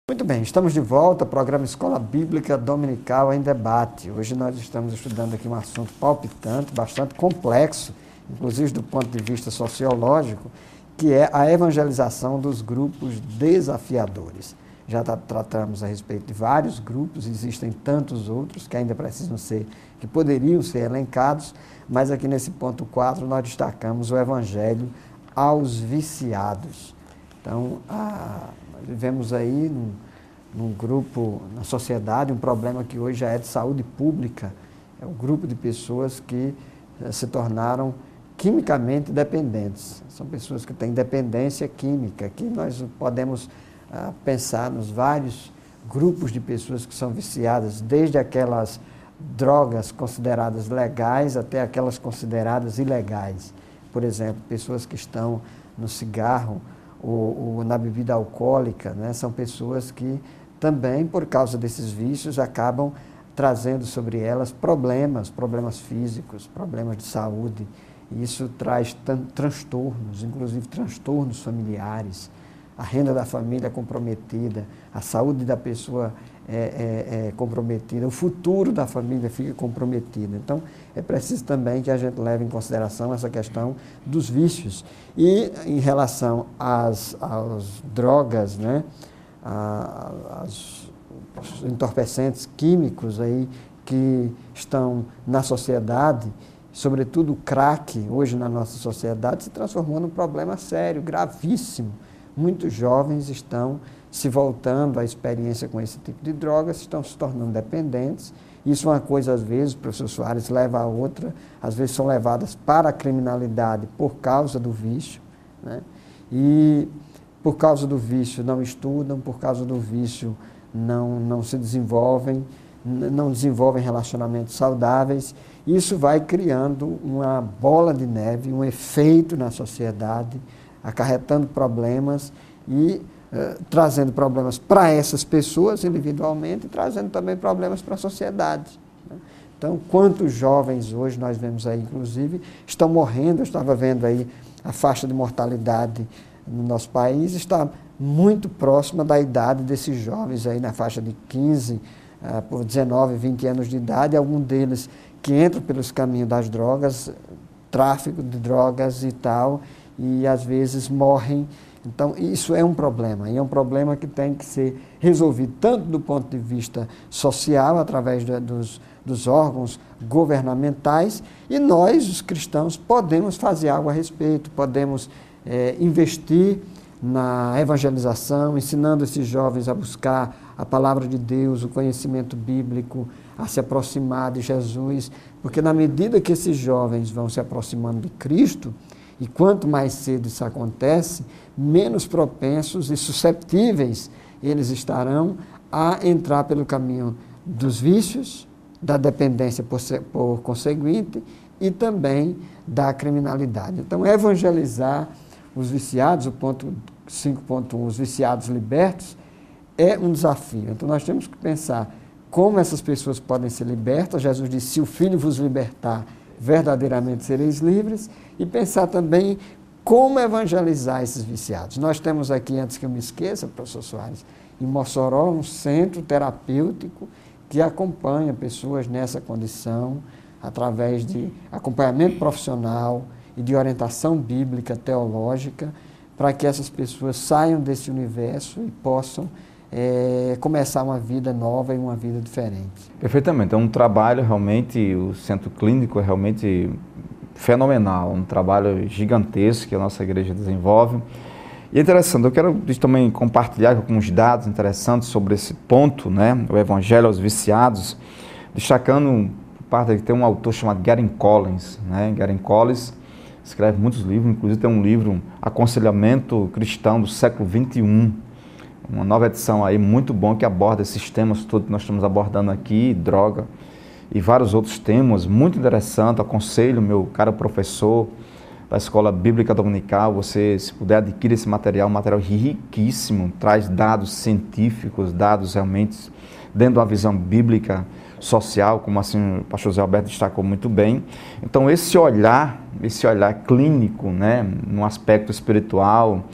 Muito bem, estamos de volta, programa Escola Bíblica Dominical em Debate. Hoje nós estamos estudando aqui um assunto palpitante, bastante complexo, inclusive do ponto de vista sociológico, que é a evangelização dos grupos desafiadores. Já tratamos a respeito de vários grupos, existem tantos outros que ainda precisam ser, que poderiam ser elencados, mas aqui nesse ponto 4 nós destacamos o Evangelho aos viciados. Então, nós vivemos aí num grupo, na sociedade, um problema que hoje já é de saúde pública, é um grupo de pessoas que se tornaram quimicamente dependentes. São pessoas que têm dependência química. Aqui nós podemos pensar nos vários grupos de pessoas que são viciadas, desde aquelas drogas consideradas legais até aquelas consideradas ilegais. Por exemplo, pessoas que estão no cigarro ou na bebida alcoólica, né? São pessoas que também, por causa desses vícios, acabam trazendo sobre elas problemas físicos, problemas de saúde. E isso traz transtornos, inclusive transtornos familiares, a renda da família é comprometida, a saúde da pessoa é comprometida, o futuro da família fica comprometido. Então, é preciso também que a gente leve em consideração essa questão dos vícios. E em relação às drogas, né, os entorpecentes químicos aí que estão na sociedade, sobretudo o crack, hoje na nossa sociedade, se transformou num problema sério, gravíssimo. Muitos jovens estão se voltando à experiência com esse tipo de drogas, estão se tornando dependentes. Isso é uma coisa, às vezes, o professor Soares, leva a outra, às vezes são levadas para a criminalidade por causa do vício, né? E por causa do vício não estudam, por causa do vício não se desenvolvem, não desenvolvem relacionamentos saudáveis. Isso vai criando uma bola de neve, um efeito na sociedade, acarretando problemas e trazendo problemas para essas pessoas individualmente e trazendo também problemas para a sociedade, né? Então, quantos jovens hoje, nós vemos aí, inclusive, estão morrendo. Eu estava vendo aí a faixa de mortalidade no nosso país, está muito próxima da idade desses jovens aí, na faixa de 15 por 19, 20 anos de idade, algum deles que entram pelos caminhos das drogas, tráfico de drogas e tal, e às vezes morrem. Então, isso é um problema, e é um problema que tem que ser resolvido tanto do ponto de vista social, através dos órgãos governamentais, e nós, os cristãos, podemos fazer algo a respeito, podemos investir na evangelização, ensinando esses jovens a buscar a palavra de Deus, o conhecimento bíblico, a se aproximar de Jesus, porque na medida que esses jovens vão se aproximando de Cristo, e quanto mais cedo isso acontece, menos propensos e susceptíveis eles estarão a entrar pelo caminho dos vícios, da dependência por conseguinte e também da criminalidade. Então, evangelizar os viciados, o ponto 5.1, os viciados libertos, é um desafio. Então, nós temos que pensar como essas pessoas podem ser libertas. Jesus disse, se o Filho vos libertar, verdadeiramente sereis livres, e pensar também como evangelizar esses viciados. Nós temos aqui, antes que eu me esqueça, professor Soares, em Mossoró, um centro terapêutico que acompanha pessoas nessa condição, através de acompanhamento profissional e de orientação bíblica, teológica, para que essas pessoas saiam desse universo e possam começar uma vida nova e uma vida diferente. Perfeitamente, é um trabalho realmente, o centro clínico é realmente fenomenal, um trabalho gigantesco que a nossa igreja desenvolve. E é interessante, eu quero também compartilhar alguns dados interessantes sobre esse ponto, né, o evangelho aos viciados, destacando parte que tem um autor chamado Gary Collins, né, Gary Collins escreve muitos livros, inclusive tem um livro, Aconselhamento Cristão do século XXI, uma nova edição aí, muito bom, que aborda esses temas todos que nós estamos abordando aqui, droga e vários outros temas, muito interessante. Aconselho meu caro professor da Escola Bíblica Dominical, você, se puder, adquirir esse material, um material riquíssimo, traz dados científicos, dados realmente dentro de uma visão bíblica, social, como assim o pastor Zé Alberto destacou muito bem. Então, esse olhar clínico, né, no aspecto espiritual,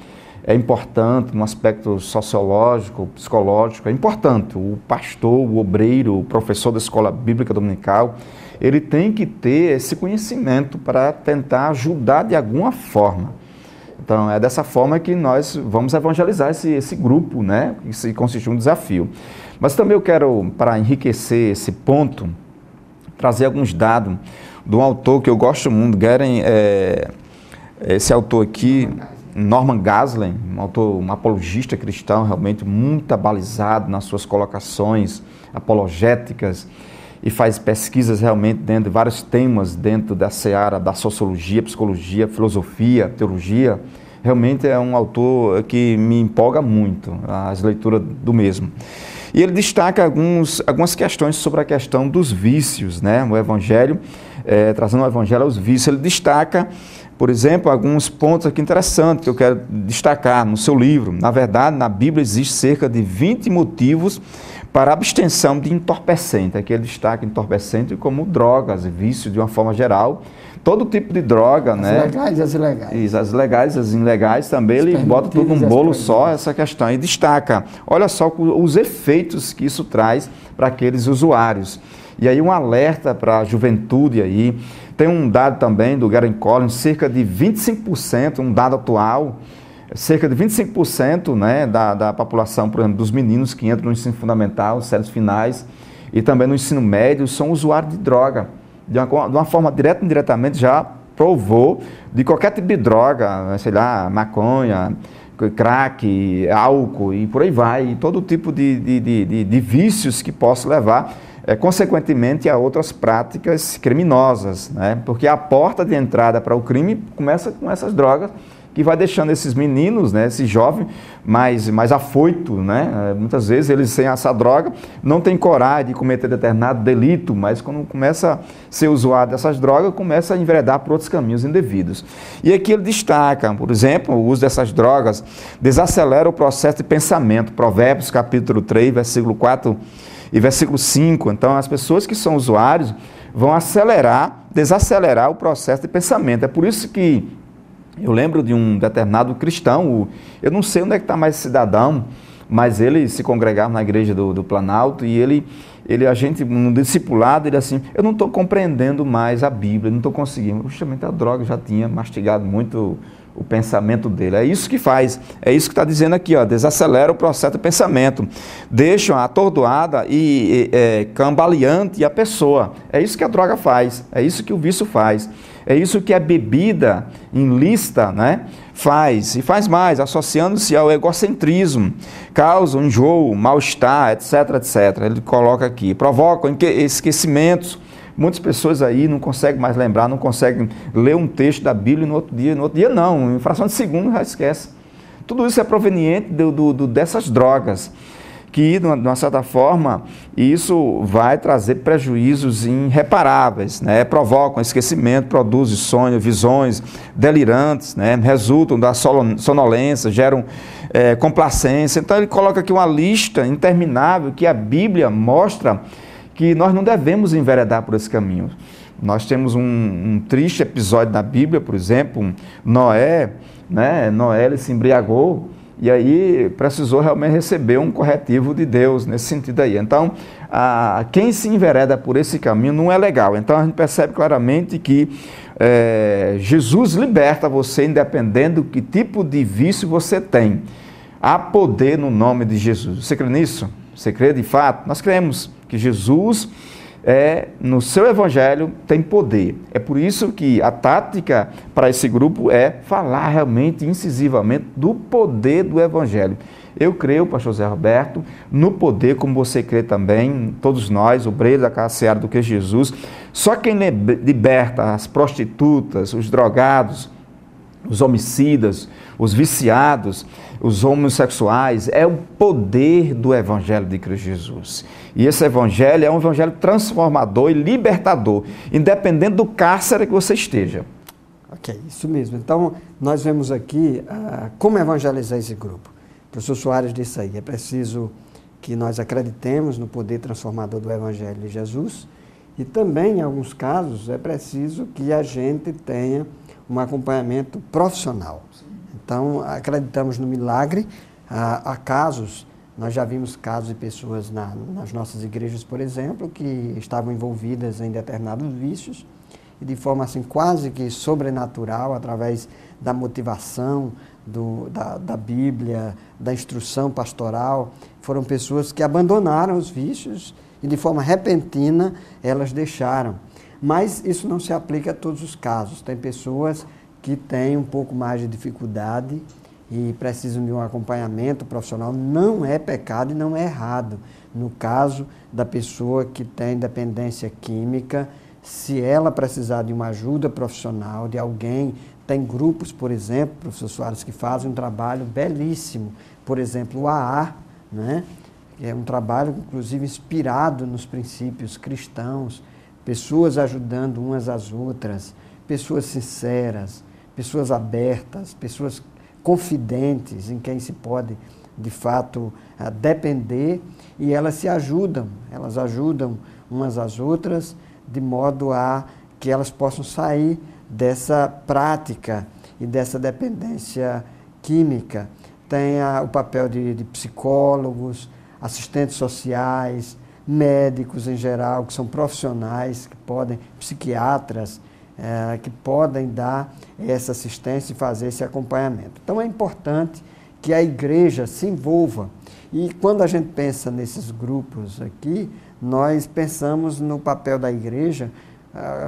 é importante, no aspecto sociológico, psicológico, é importante. O pastor, o obreiro, o professor da Escola Bíblica Dominical, ele tem que ter esse conhecimento para tentar ajudar de alguma forma. Então, é dessa forma que nós vamos evangelizar esse grupo, né? Isso consiste em um desafio. Mas também eu quero, para enriquecer esse ponto, trazer alguns dados de um autor que eu gosto muito, esse autor aqui, Norman Geisler, um apologista cristão, realmente muito abalizado nas suas colocações apologéticas e faz pesquisas realmente dentro de vários temas dentro da seara da sociologia, psicologia, filosofia, teologia. Realmente é um autor que me empolga muito, as leituras do mesmo. E ele destaca algumas questões sobre a questão dos vícios, né? O Evangelho, trazendo o Evangelho aos vícios. Ele destaca, por exemplo, alguns pontos aqui interessantes que eu quero destacar no seu livro. Na verdade, na Bíblia existe cerca de 20 motivos para a abstenção de entorpecente. Aqui ele destaca entorpecente como drogas e vícios de uma forma geral, todo tipo de droga, né? As legais e as ilegais. Isso, as legais e as ilegais também, ele bota tudo num bolo só, essa questão, e destaca, olha só os efeitos que isso traz para aqueles usuários. E aí um alerta para a juventude aí, tem um dado também do Gary Collins, cerca de 25%, um dado atual, cerca de 25%, né, da população, por exemplo, dos meninos que entram no ensino fundamental, séries finais, e também no ensino médio, são usuários de droga. De uma forma direta ou indiretamente já provou de qualquer tipo de droga, sei lá, maconha, crack, álcool e por aí vai, e todo tipo de vícios que possa levar, consequentemente, a outras práticas criminosas, né? Porque a porta de entrada para o crime começa com essas drogas, que vai deixando esses meninos, né, esse jovem, mais afoito, né? Muitas vezes eles sem essa droga não têm coragem de cometer determinado delito, mas quando começa a ser usuário dessas drogas, começa a enveredar por outros caminhos indevidos. E aqui ele destaca, por exemplo, o uso dessas drogas desacelera o processo de pensamento. Provérbios capítulo 3, versículo 4 e versículo 5. Então, as pessoas que são usuários vão desacelerar o processo de pensamento. É por isso que eu lembro de um determinado cristão, eu não sei onde é que está mais esse cidadão, mas ele se congregava na igreja do Planalto e a gente, no discipulado, ele assim, eu não estou compreendendo mais a Bíblia, não estou conseguindo. Justamente a droga já tinha mastigado muito o pensamento dele. É isso que faz, é isso que está dizendo aqui, ó, desacelera o processo de pensamento, deixam atordoada e cambaleante a pessoa. É isso que a droga faz, é isso que o vício faz. É isso que a bebida ilícita, né, faz, e faz mais, associando-se ao egocentrismo, causa um enjoo, mal-estar, etc, etc. Ele coloca aqui, provocam esquecimentos. Muitas pessoas aí não conseguem mais lembrar, não conseguem ler um texto da Bíblia e no outro dia não, em fração de segundo já esquece. Tudo isso é proveniente dessas drogas, que, de uma certa forma, isso vai trazer prejuízos irreparáveis, né? Provocam esquecimento, produzem sonhos, visões delirantes, né? Resultam da sonolência, geram complacência. Então, ele coloca aqui uma lista interminável que a Bíblia mostra que nós não devemos enveredar por esse caminho. Nós temos um triste episódio na Bíblia, por exemplo, Noé, né? Noé, ele se embriagou, e aí precisou realmente receber um corretivo de Deus nesse sentido aí. Então, quem se envereda por esse caminho não é legal. Então, a gente percebe claramente que Jesus liberta você, independente do que tipo de vício você tem. Há poder no nome de Jesus. Você crê nisso? Você crê de fato? Nós cremos que Jesus, no seu evangelho, tem poder. É por isso que a tática para esse grupo é falar realmente incisivamente do poder do evangelho. Eu creio, pastor Zé Roberto, no poder, como você crê também, todos nós, obreiros da Casa Seara do Cristo Jesus. Só quem liberta as prostitutas, os drogados, os homicidas, os viciados, os homossexuais, é o poder do Evangelho de Cristo Jesus. E esse Evangelho é um Evangelho transformador e libertador, independente do cárcere que você esteja. Ok, isso mesmo. Então, nós vemos aqui como evangelizar esse grupo. O professor Soares disse aí, é preciso que nós acreditemos no poder transformador do Evangelho de Jesus e também, em alguns casos, é preciso que a gente tenha um acompanhamento profissional. Então, acreditamos no milagre. Há casos, nós já vimos casos de pessoas nas nossas igrejas, por exemplo, que estavam envolvidas em determinados vícios e de forma assim quase que sobrenatural, através da motivação, da Bíblia, da instrução pastoral, foram pessoas que abandonaram os vícios e de forma repentina elas deixaram. Mas isso não se aplica a todos os casos. Tem pessoas que têm um pouco mais de dificuldade e precisam de um acompanhamento profissional. Não é pecado e não é errado. No caso da pessoa que tem dependência química, se ela precisar de uma ajuda profissional, de alguém, tem grupos, por exemplo, professor Soares, que fazem um trabalho belíssimo. Por exemplo, o AA, né? É um trabalho, inclusive, inspirado nos princípios cristãos, pessoas ajudando umas às outras, pessoas sinceras, pessoas abertas, pessoas confidentes em quem se pode, de fato, depender, e elas ajudam umas às outras, de modo a que elas possam sair dessa prática e dessa dependência química. Tem o papel de psicólogos, assistentes sociais, médicos em geral, que são profissionais, que podem, psiquiatras, que podem dar essa assistência e fazer esse acompanhamento. Então é importante que a igreja se envolva. E quando a gente pensa nesses grupos aqui, nós pensamos no papel da igreja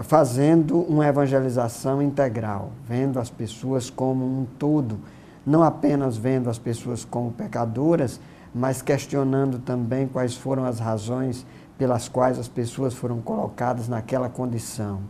fazendo uma evangelização integral, vendo as pessoas como um todo, não apenas vendo as pessoas como pecadoras, mas questionando também quais foram as razões pelas quais as pessoas foram colocadas naquela condição,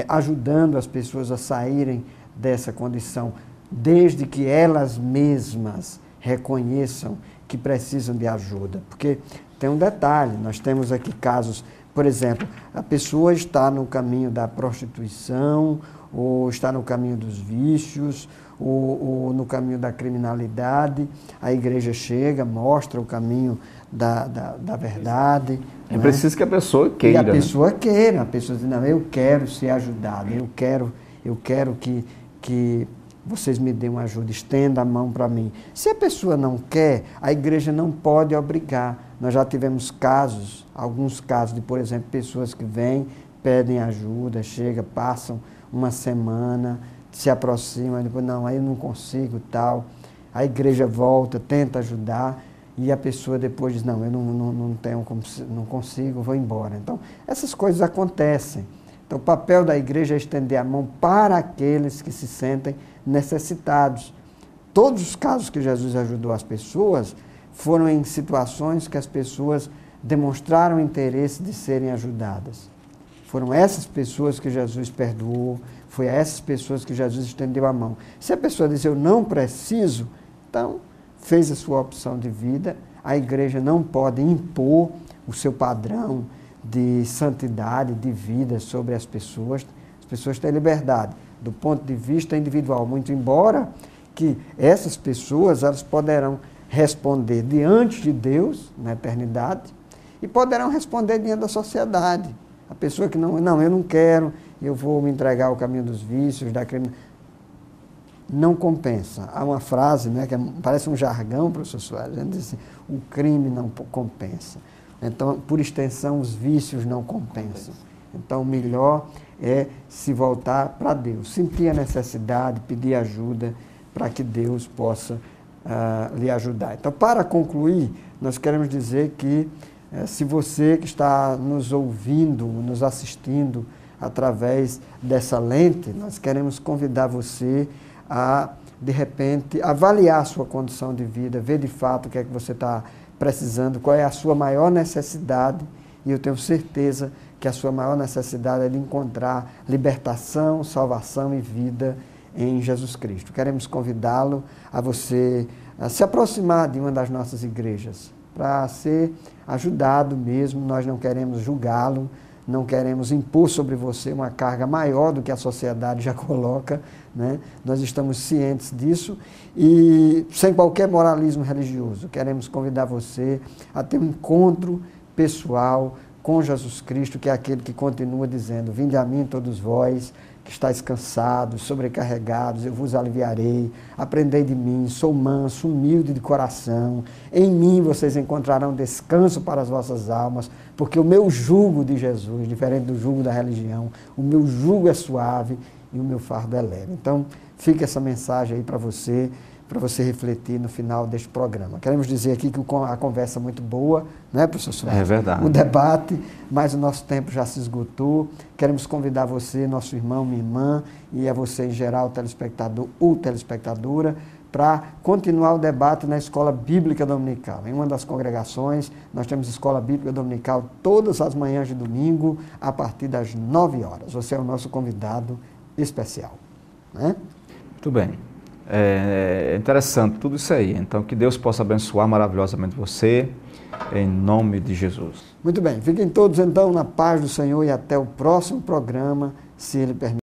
ajudando as pessoas a saírem dessa condição, desde que elas mesmas reconheçam que precisam de ajuda. Porque tem um detalhe, nós temos aqui casos, por exemplo, a pessoa está no caminho da prostituição, ou está no caminho dos vícios, ou no caminho da criminalidade, a igreja chega, mostra o caminho da verdade. É preciso que a pessoa queira. E a pessoa queira, a pessoa diz, não, eu quero ser ajudado, eu quero que vocês me dêem uma ajuda, estenda a mão para mim. Se a pessoa não quer, a igreja não pode obrigar. Nós já tivemos casos, alguns casos de, por exemplo, pessoas que vêm, pedem ajuda, chegam, passam uma semana, se aproximam, depois, não, aí eu não consigo, tal. A igreja volta, tenta ajudar, e a pessoa depois diz, não, eu não consigo, vou embora. Então, essas coisas acontecem. Então, o papel da igreja é estender a mão para aqueles que se sentem necessitados. Todos os casos que Jesus ajudou as pessoas foram em situações que as pessoas demonstraram interesse de serem ajudadas. Foram essas pessoas que Jesus perdoou, foi a essas pessoas que Jesus estendeu a mão. Se a pessoa diz, eu não preciso, então fez a sua opção de vida, a igreja não pode impor o seu padrão de santidade, de vida sobre as pessoas têm liberdade do ponto de vista individual, muito embora que essas pessoas elas poderão responder diante de Deus, na eternidade, e poderão responder diante da sociedade. A pessoa que não, eu não quero, eu vou me entregar ao caminho dos vícios, da criminalidade, não compensa. Há uma frase, né, que parece um jargão, professor Soares, a gente diz assim, o crime não compensa. Então, por extensão, os vícios não compensam. Então, o melhor é se voltar para Deus, sentir a necessidade, pedir ajuda para que Deus possa lhe ajudar. Então, para concluir, nós queremos dizer que se você que está nos ouvindo, nos assistindo através dessa lente, nós queremos convidar você a, de repente, avaliar a sua condição de vida, ver de fato o que é que você está precisando, qual é a sua maior necessidade, e eu tenho certeza que a sua maior necessidade é de encontrar libertação, salvação e vida em Jesus Cristo. Queremos convidá-lo a você a se aproximar de uma das nossas igrejas, para ser ajudado mesmo. Nós não queremos julgá-lo, não queremos impor sobre você uma carga maior do que a sociedade já coloca, né? Nós estamos cientes disso e sem qualquer moralismo religioso. Queremos convidar você a ter um encontro pessoal com Jesus Cristo, que é aquele que continua dizendo, vinde a mim todos vós, que estáis cansados, sobrecarregados, eu vos aliviarei, aprendei de mim, sou manso, humilde de coração, em mim vocês encontrarão descanso para as vossas almas, porque o meu jugo de Jesus, diferente do jugo da religião, o meu jugo é suave e o meu fardo é leve. Então, fica essa mensagem aí para você refletir no final deste programa. Queremos dizer aqui que a conversa é muito boa, não é, professor Soares? É verdade. O debate, mas o nosso tempo já se esgotou. Queremos convidar você, nosso irmão, minha irmã, e a você em geral, telespectador ou telespectadora, para continuar o debate na Escola Bíblica Dominical. Em uma das congregações, nós temos Escola Bíblica Dominical todas as manhãs de domingo, a partir das 9 horas. Você é o nosso convidado especial, né? Muito bem. É interessante tudo isso aí. Então, que Deus possa abençoar maravilhosamente você, em nome de Jesus. Muito bem. Fiquem todos, então, na paz do Senhor e até o próximo programa, se Ele permitir.